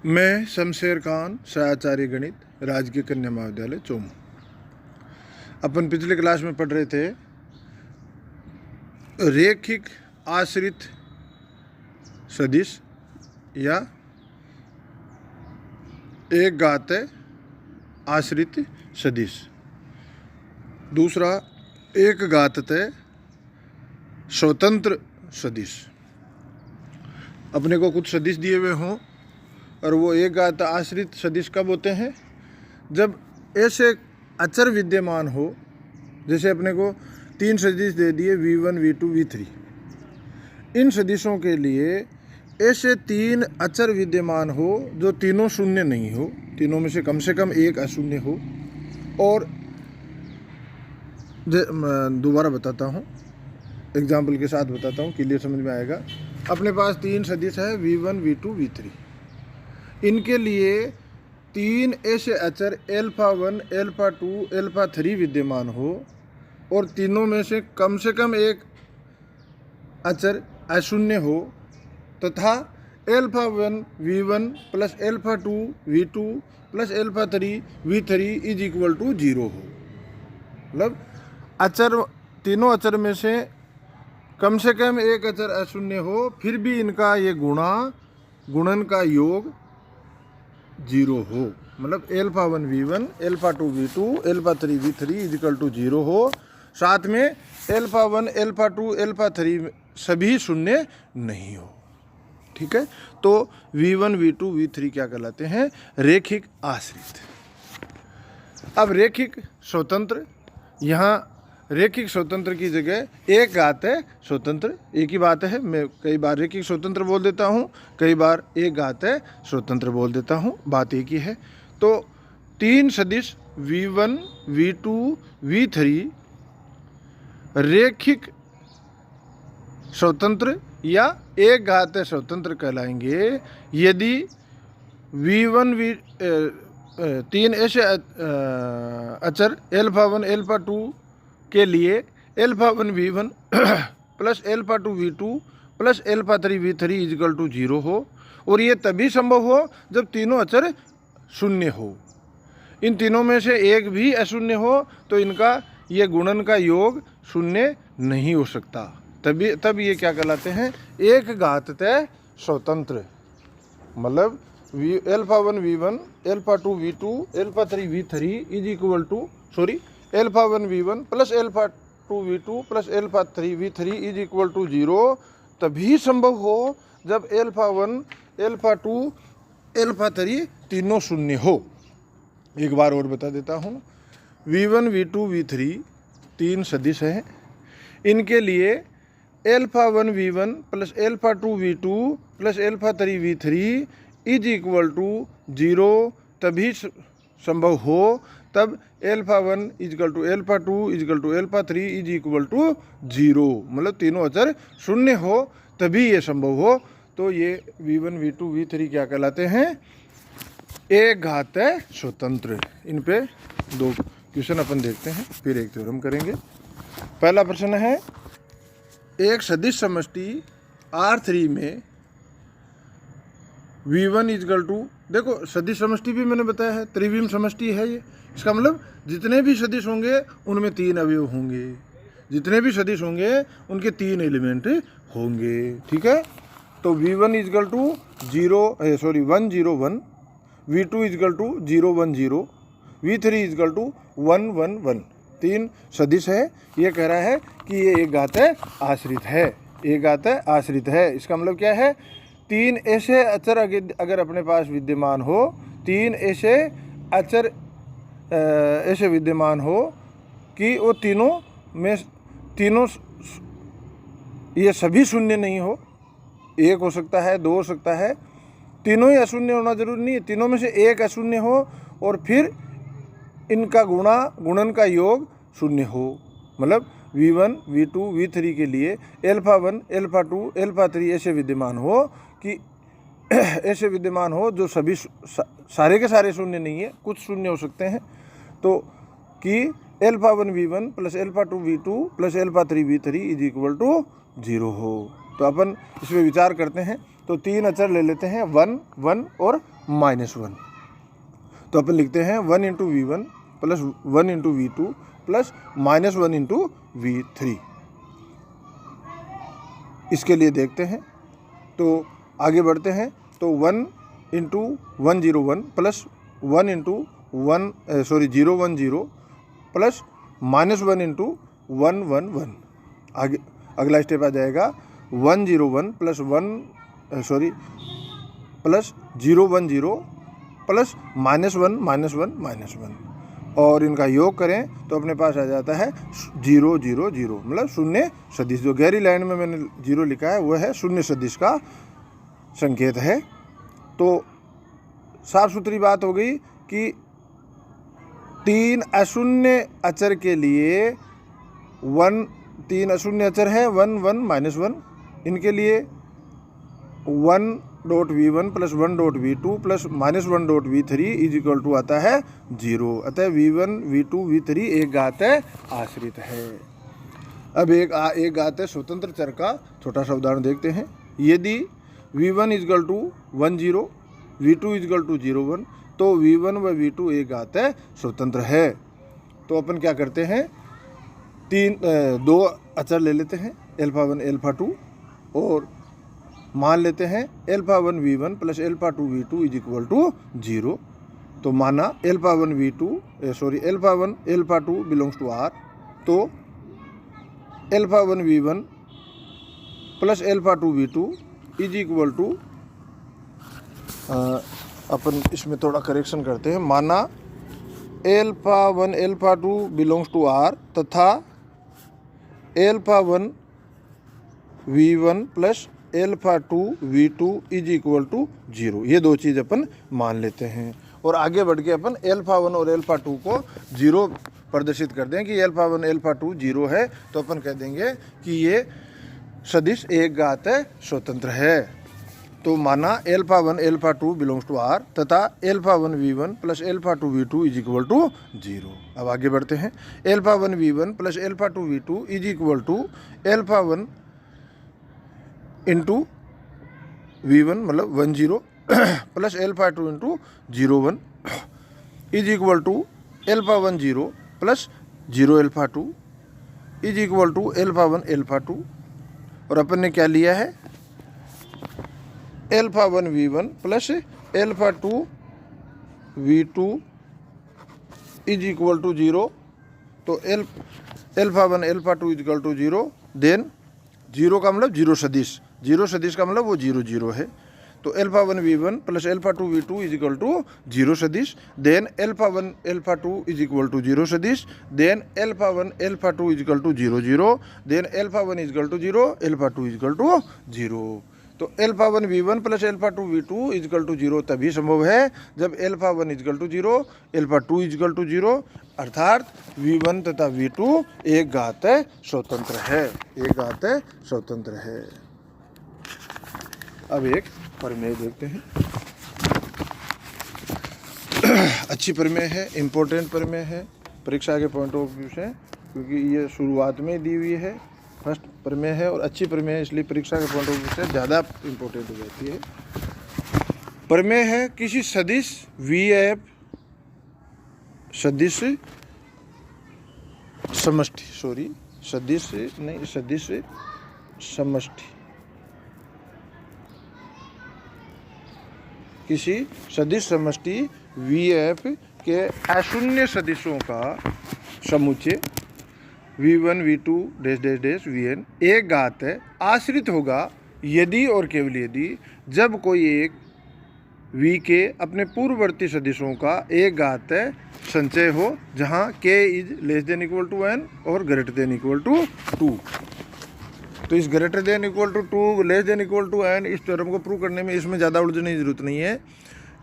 मैं शमशेर खान, सहाचार्य गणित, राजकीय कन्या महाविद्यालय चोमू। अपन पिछले क्लास में पढ़ रहे थे रेखिक आश्रित सदिश या एक घातीय आश्रित सदिश, दूसरा एक घातीय स्वतंत्र सदिश। अपने को कुछ सदिश दिए हुए हों और वो एक घातीय आश्रित सदिश कब होते हैं? जब ऐसे अचर विद्यमान हो, जैसे अपने को तीन सदिश दे दिए v1, v2, v3। इन सदिशों के लिए ऐसे तीन अचर विद्यमान हो जो तीनों शून्य नहीं हो, तीनों में से कम एक अशून्य हो। और दोबारा बताता हूँ, एग्जाम्पल के साथ बताता हूँ, क्लियर समझ में आएगा। अपने पास तीन सदिश है v1, v2, v3। इनके लिए तीन ऐसे अचर α1, α2, α3 विद्यमान हो और तीनों में से कम एक अचर अशून्य हो तथा α1 v1 plus α2 v2 plus α3 v3 is equal to 0 हो। मतलब अचर, तीनों अचर में से कम एक अचर अशून्य हो, फिर भी इनका ये गुणन का योग 0 हो। मतलब α1 v1, α2 v2, α3 v3 is equal to 0 हो। साथ में α1, α2, α3 सभी शून्य नहीं हो। ठीक है, तो v1, v2, v3 क्या कहलाते हैं? रेखिक आश्रित। अब रेखिक स्वतंत्र, यहाँ रेखिक स्वतंत्र की जगह एक घातीय स्वतंत्र, एक ही बात है। मैं कई बार रेखिक स्वतंत्र बोल देता हूँ, कई बार एक घातीय स्वतंत्र बोल देता हूँ, बात एक ही है। तो तीन सदिश v1, v2, v3 रेखिक स्वतंत्र या एक घातीय स्वतंत्र कहलाएंगे यदि v1 तीन ऐसे अचर α1, α2 के लिए α1 v1 plus α2 v2 plus α3 v3 is equal to 0 हो। और ये तभी संभव हो जब तीनों अचर शून्य हो। इन तीनों में से एक भी अशून्य हो तो इनका ये गुणन का योग शून्य नहीं हो सकता। तब ये क्या कहलाते हैं? एक घातीय स्वतंत्र। मतलब α1 v1, α2 v2, α3 v3 is equal to α1 v1 plus α2 v2 plus α3 v3 is equal to 0 तभी संभव हो जब α1, α2, α3 तीनों शून्य हो। एक बार और बता देता हूँ, v1, v2, v3 तीन सदिश हैं। इनके लिए α1 v1 plus α2 v2 plus α3 v3 is equal to 0 तभी संभव हो तब α1 is equal to α2 is equal to α3 is equal to 0। मतलब तीनों अचर शून्य हो तभी ये संभव हो। तो ये v1, v2, v3 क्या कहलाते हैं? एक घातीय स्वतंत्र। इन पे दो क्वेश्चन अपन देखते हैं, फिर एक थ्योरम करेंगे। पहला प्रश्न है, एक सदिश समष्टि R3 में v1 इजकल टू, देखो सदिश समष्टि भी मैंने बताया है, त्रिविम समष्टि है ये। इसका मतलब जितने भी सदिश होंगे उनमें तीन अवयव होंगे, जितने भी सदिश होंगे उनके तीन एलिमेंट होंगे। ठीक है, तो v1 is equal to 1 0 1, v2 is equal to 0 1 0, v3 is equal to 1 1 1। तीन सदिश है। ये कह रहा है कि ये एक घातीय आश्रित है, एक घातीय आश्रित है। इसका मतलब क्या है? तीन ऐसे अचर अगर अपने पास विद्यमान हो, तीन ऐसे अचर ऐसे विद्यमान हो कि वो तीनों ये सभी शून्य नहीं हो, एक हो सकता है, दो हो सकता है, तीनों ही अशून्य होना जरूरी नहीं है, तीनों में से एक अशून्य हो और फिर इनका गुणन का योग शून्य हो। मतलब v1, v2, v3 के लिए α1, α2, α3 ऐसे विद्यमान हो कि ऐसे विद्यमान हो जो सभी सारे के सारे शून्य नहीं है, कुछ शून्य हो सकते हैं। तो कि α1 v1 plus α2 v2 plus α3 v3 is equal to 0 हो। तो अपन इसमें विचार करते हैं तो 3 अचर ले लेते हैं, 1 1 और -1। तो अपन लिखते हैं 1 into V1 plus 1 into V2 plus -1 into V3। इसके लिए देखते हैं, तो आगे बढ़ते हैं। तो 1 into 101 plus 1 into 010 plus -1 into 111। आगे अगला स्टेप आ जाएगा 101 प्लस 010 प्लस -1 और इनका योग करें तो अपने पास आ जाता है 0 0 0, मतलब शून्य सदिश। जो गहरी लाइन में मैंने 0 लिखा है वह है शून्य सदिश का संकेत है। तो साफ सुथरी बात हो गई कि 3 अशून्य अचर के लिए 3 अशून्य अचर है 1 1 -1। इनके लिए 1.V1 plus 1.V2 plus -1.V3 is equal to आता है 0। अतः V1 V2 V3 एक घात आश्रित है। अब एक घात स्वतंत्र चर का छोटा सा उदाहरण देखते हैं। यदि V1 is equal to 10, V2 is equal to 01, तो V1 व V2 एक घात स्वतंत्र है। तो अपन क्या करते हैं, 2 अचर ले लेते हैं, α1 α2, और मान लेते हैं α1 V1 plus α2 V2 is equal to 0। तो माना α1 α2 बिलोंग्स टू R। तो α1 V1 plus α2 V2 is equal to, अपन इसमें थोड़ा करेक्शन करते हैं, माना α1 α2 बिलोंग्स टू R तथा α1 V1 plus α2 V2 is equal to 0। ये दो चीज़ अपन मान लेते हैं और आगे बढ़ के अपन α1 और α2 को 0 प्रदर्शित कर दें कि α1 α2 0 है। तो अपन कह देंगे कि ये सदिश एक घात स्वतंत्र है। तो माना α1 α2 बिलोंग्स टू R तथा α1 V1 plus α2 V2 is equal to 0। अब आगे बढ़ते हैं। α1 V1 plus α2 V2 is equal to α1 into V1 मतलब 10 plus α2 into 01 is equal to α1 0 plus 0 α2 is equal to α1 α2। और अपन ने क्या लिया है, α1 V1 plus α2 V2 is equal to 0। तो α1 α2 इज इक्वल टू 0, देन 0 का मतलब 0 सदिश, 0 सदिश का मतलब वो 0 0 है। तो α1 V1 plus α2 V2 is equal to 0 सदिश, देन α1 α2 इज इक्वल टू 0 सदिश, then α1 α2 is equal to 0 0, then α1 is equal to 0, α2 is equal to 0। तो α1 V1 plus α2 V2 is equal to 0 तभी संभव है जब α1 is equal to 0, α2 is equal to 0, अर्थात V1 तथा V2 एक घात स्वतंत्र है, एक घात स्वतंत्र है। अब एक प्रमेय देखते हैं। अच्छी प्रमेय है, इम्पोर्टेंट प्रमेय है परीक्षा के पॉइंट ऑफ व्यू से, क्योंकि ये शुरुआत में दी हुई है, फर्स्ट प्रमेय है और अच्छी प्रमेय है, इसलिए परीक्षा के पॉइंट ऑफ व्यू से ज़्यादा इम्पोर्टेंट हो जाती है। प्रमेय है किसी सदिश VF सदिश समष्टि किसी सदिश समष्टि VF के अशून्य सदिशों का समुच्चय V1 V2 dash dash dash Vn एक घात आश्रित होगा यदि और केवल यदि जब कोई एक V के अपने पूर्ववर्ती सदिशों का एक घात संचय हो जहाँ k is less than equal to n और ग्रेटर देन इक्वल टू 2। तो इस greater than equal to 2 less than equal to n इस थ्योरम को प्रूव करने में इसमें ज़्यादा उलझने की जरूरत नहीं है।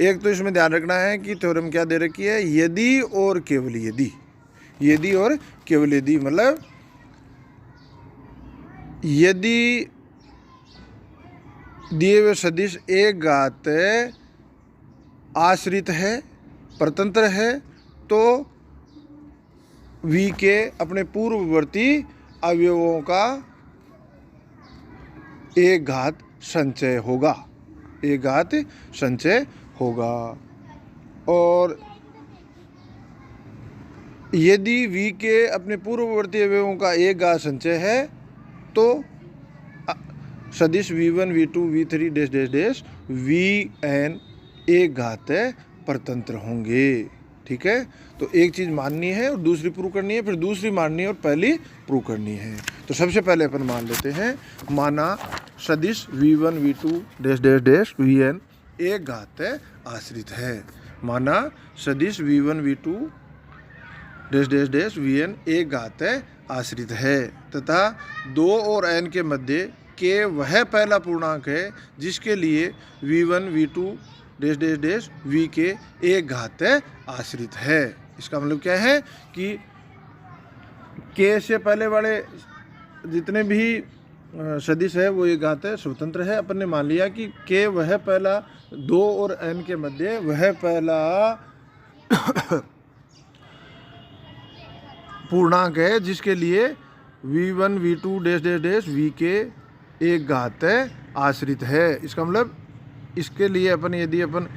एक तो इसमें ध्यान रखना है कि थ्योरम क्या दे रखी है, यदि और केवल यदि, यदि और केवल यदि, मतलब यदि दिए हुए सदिश एक घात आश्रित है, परतंत्र है, तो V के अपने पूर्ववर्ती अवयवों का एक घात संचय होगा, एक घात संचय होगा। और यदि v के अपने पूर्ववर्ती अवयवों का एक घात संचय है तो सदिश v1 v2 v3 dash dash dash vn एक घात परतंत्र होंगे। ठीक है, तो एक चीज़ माननी है और दूसरी प्रूव करनी है, फिर दूसरी माननी है और पहली प्रूव करनी है। तो सबसे पहले अपन मान लेते हैं, माना सदिश v1 v2 dash dash dash vn एक घात आश्रित है। माना सदिश v1 v2 dash dash dash vn एक घात आश्रित है तथा 2 और n के मध्य के वह पहला पूर्णांक है जिसके लिए v1 v2 dash dash dash v के एक घात आश्रित है। इसका मतलब क्या है कि k से पहले वाले जितने भी सदिश है वो एक घात स्वतंत्र है। अपन ने मान लिया कि k वह पहला 2 और n के मध्य वह पहला पूर्णांक है जिसके लिए v1 v2 dash dash dash v के एक घात आश्रित है। इसका मतलब इसके लिए अपन यदि अपन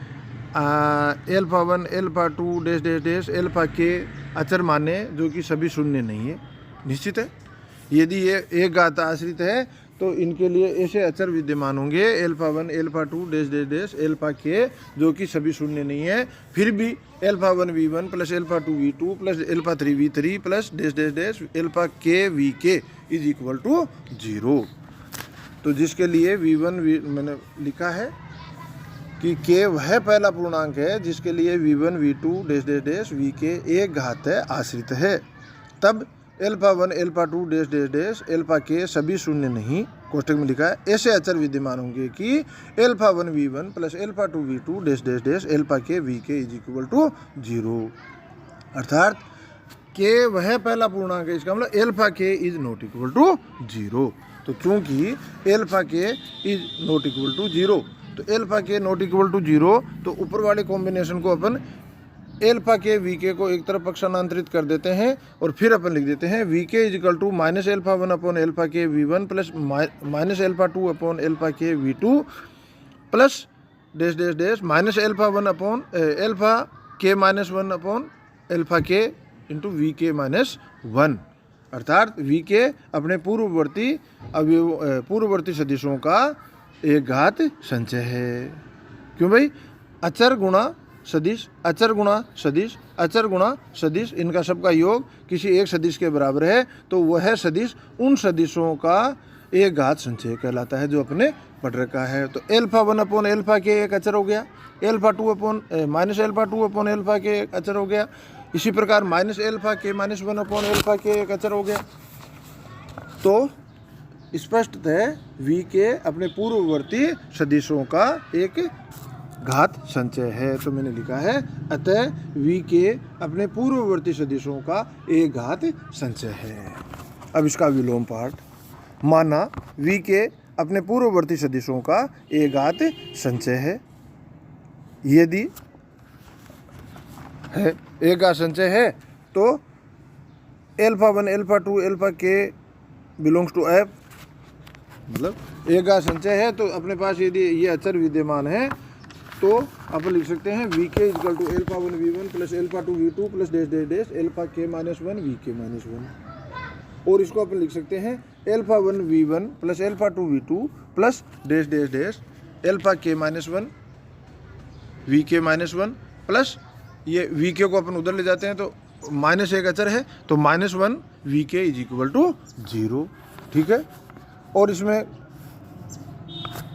alpha 1 alpha 2 dash dash dash alpha के अचर माने जो कि सभी शून्य नहीं है, निश्चित है, यदि ये एक घात आश्रित है तो इनके लिए ऐसे अचर विद्यमान होंगे alpha 1 alpha 2 dash dash dash alpha के जो कि सभी शून्य नहीं है, फिर भी alpha 1 v1 plus alpha 2 v2 plus alpha 3 v3 plus dash dash dash alpha के v के इज इक्वल टू 0। तो जिसके लिए v1 मैंने लिखा है कि k वह पहला पूर्णांक है जिसके लिए v1 v2 dash dash dash v के एक घात आश्रित है, तब alpha 1 alpha 2 dash dash dash alpha के सभी शून्य नहीं, कोष्टक में लिखा है ऐसे अचर विद्यमान होंगे कि alpha 1 v1 plus alpha 2 v2 dash dash dash alpha के v के इज इक्वल टू 0। अर्थात k वह पहला पूर्णांक है, इसका मतलब एल्फा के इज नॉट इक्वल टू 0। तो चूंकि एल्फा के इज नॉट इक्वल टू 0, तो एल्फा के नॉट इक्वल टू 0, तो ऊपर वाले कॉम्बिनेशन को अपन एल्फा के वी के को एक तरफ पक्षांतरित कर देते हैं और फिर अपन लिख देते हैं V k is equal to minus alpha 1 upon alpha k v1 plus minus alpha 2 upon alpha k v2 plus dash dash dash minus alpha 1 upon alpha k minus 1 upon alpha k into V k minus 1। अर्थात we के अपने पूर्ववर्ती सदिशों का एक घात संचय है। क्यों भाई, अचर गुणा सदिश, अचर गुणा सदिश, अचर गुणा सदिश, इनका सबका योग किसी एक सदिश के बराबर है, तो वह सदिश उन सदिशों का एक घात संचय कहलाता है जो अपने पढ़ रखा है। तो एल्फा 1 अपॉन एल्फा के एक अचर हो गया, alpha 2 upon minus alpha 2 upon alpha के एक अचर हो गया, इसी प्रकार minus alpha k minus 1 upon alpha के एक अचर हो गया। तो स्पष्ट है वी के अपने पूर्ववर्ती सदिशों का एक घात संचय है। तो मैंने लिखा है अतः वी के अपने पूर्ववर्ती सदिशों का एक घात संचय है। अब इसका विलोम पाठ, माना वी के अपने पूर्ववर्ती सदिशों का एक घात संचय है, यदि है एक घात संचय है तो एल्फा 1 एल्फा 2 एल्फा के बिलोंग्स टू एफ, मतलब एक घात संचय है तो अपने पास यदि ये अचर विद्यमान है तो अपन लिख सकते हैं V k equal to alpha 1 v1 plus alpha 2 v2 plus dash dash dash alpha k minus 1 V k minus 1। और इसको अपन लिख सकते हैं alpha 1 v1 plus alpha 2 v2 plus dash dash dash alpha k minus 1 V k minus 1 plus ये V k को अपन उधर ले जाते हैं तो माइनस एक अचर है तो minus 1 V k is equal to 0। ठीक है, और इसमें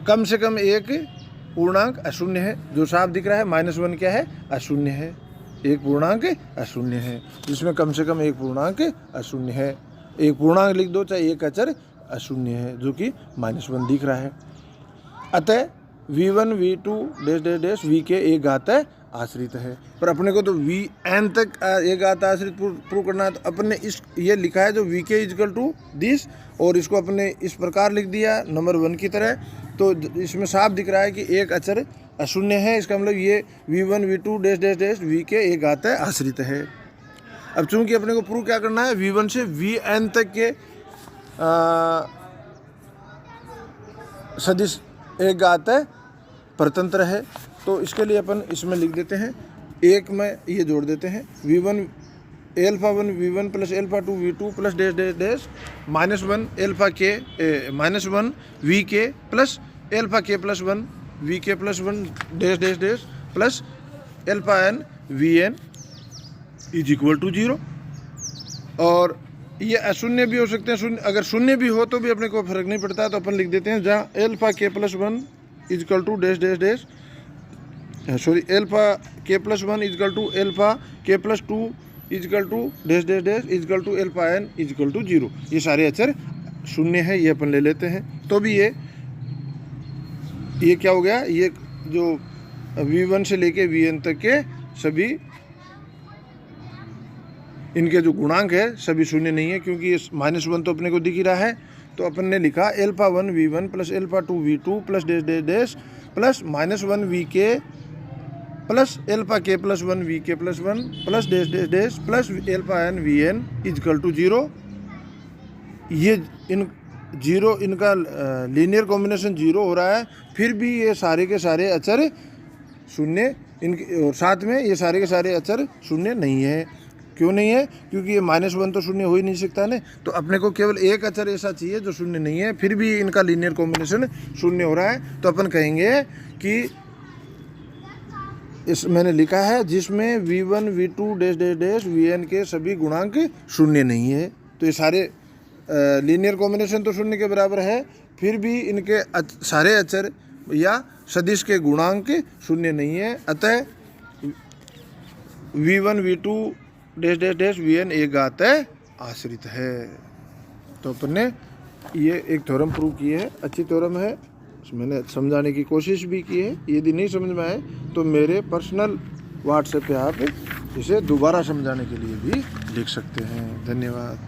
कम से कम एक पूर्णांक अशून्य है, जो साफ दिख रहा है माइनस 1 क्या है, अशून्य है, एक पूर्णांक अशून्य है, जिसमें कम से कम एक पूर्णांक अशून्य है। एक पूर्णांक लिख दो चाहे एक अचर अशून्य है जो कि माइनस 1 दिख रहा है। अतः v1 v2 dash dash dash we के एक घात आश्रित है, पर अपने को तो वी एन तक एक घात आश्रित प्रूव करना है, तो अपन ने इस ये लिखा है जो वी के इजकल टू दिस, और इसको अपने इस प्रकार लिख दिया नंबर 1 की तरह, तो इसमें साफ दिख रहा है कि एक अचर अशून्य है। इसका मतलब ये v1 v2 dash dash dash we के एक घात आश्रित है। अब चूंकि अपने को प्रूव क्या करना है, v1 से vn तक के सदिश एक घात परतंत्र है। तो इसके लिए अपन इसमें लिख देते हैं, एक में ये जोड़ देते हैं v1 α1 v1 plus α2 v2 plus dash dash dash -1 -1 vk plus αk plus 1 vk plus 1 dash dash dash plus αn vn is equal to 0। और ये अशून्य भी हो सकते हैं, शून्य अगर शून्य भी हो तो भी अपने को फर्क नहीं पड़ता, तो अपन लिख देते हैं जहाँ αk plus 1 is equal to dash dash dash sorry αk plus 1 is equal to αk plus 2 is equal to dash dash dash is equal to αn is equal to 0। ये सारे अक्षर शून्य है, ये अपन ले लेते हैं। तो भी ये क्या हो गया, ये जो v1 से लेके vn तक के सभी इनके जो गुणांक है सभी शून्य नहीं है, क्योंकि ये -1 तो अपने को दिख ही रहा है। तो अपन ने लिखा α1 v1 plus α2 v2 plus dash dash dash plus -1 vk plus αk plus 1 vk plus 1 plus dash dash dash plus αn vn is equal to 0। ये इन 0 इनका लीनियर कॉम्बिनेशन 0 हो रहा है, फिर भी ये सारे के सारे अक्षर शून्य इनके, और साथ में ये सारे के सारे अक्षर शून्य नहीं है। क्यों नहीं है? क्योंकि ये -1 तो शून्य हो ही नहीं सकता ना। तो अपने को केवल एक अक्षर ऐसा चाहिए जो शून्य नहीं है, फिर भी इनका लीनियर कॉम्बिनेशन शून्य हो रहा है। तो अपन कहेंगे कि इस मैंने लिखा है जिसमें v1 v2 dash dash dash vn के सभी गुणांक शून्य नहीं है। तो ये सारे लीनियर कॉम्बिनेशन तो शून्य के बराबर है, फिर भी इनके सारे अक्षर या सदिश के गुणांक शून्य नहीं है। अतः v1 v2 dash dash dash vn एक घात आश्रित है। तो अपन ने ये एक थ्योरम प्रूव की है, अच्छी थ्योरम है, मैंने समझाने की कोशिश भी की है। यदि नहीं समझ में आए तो मेरे पर्सनल व्हाट्सएप पे आप इसे दोबारा समझाने के लिए भी लिख सकते हैं। धन्यवाद।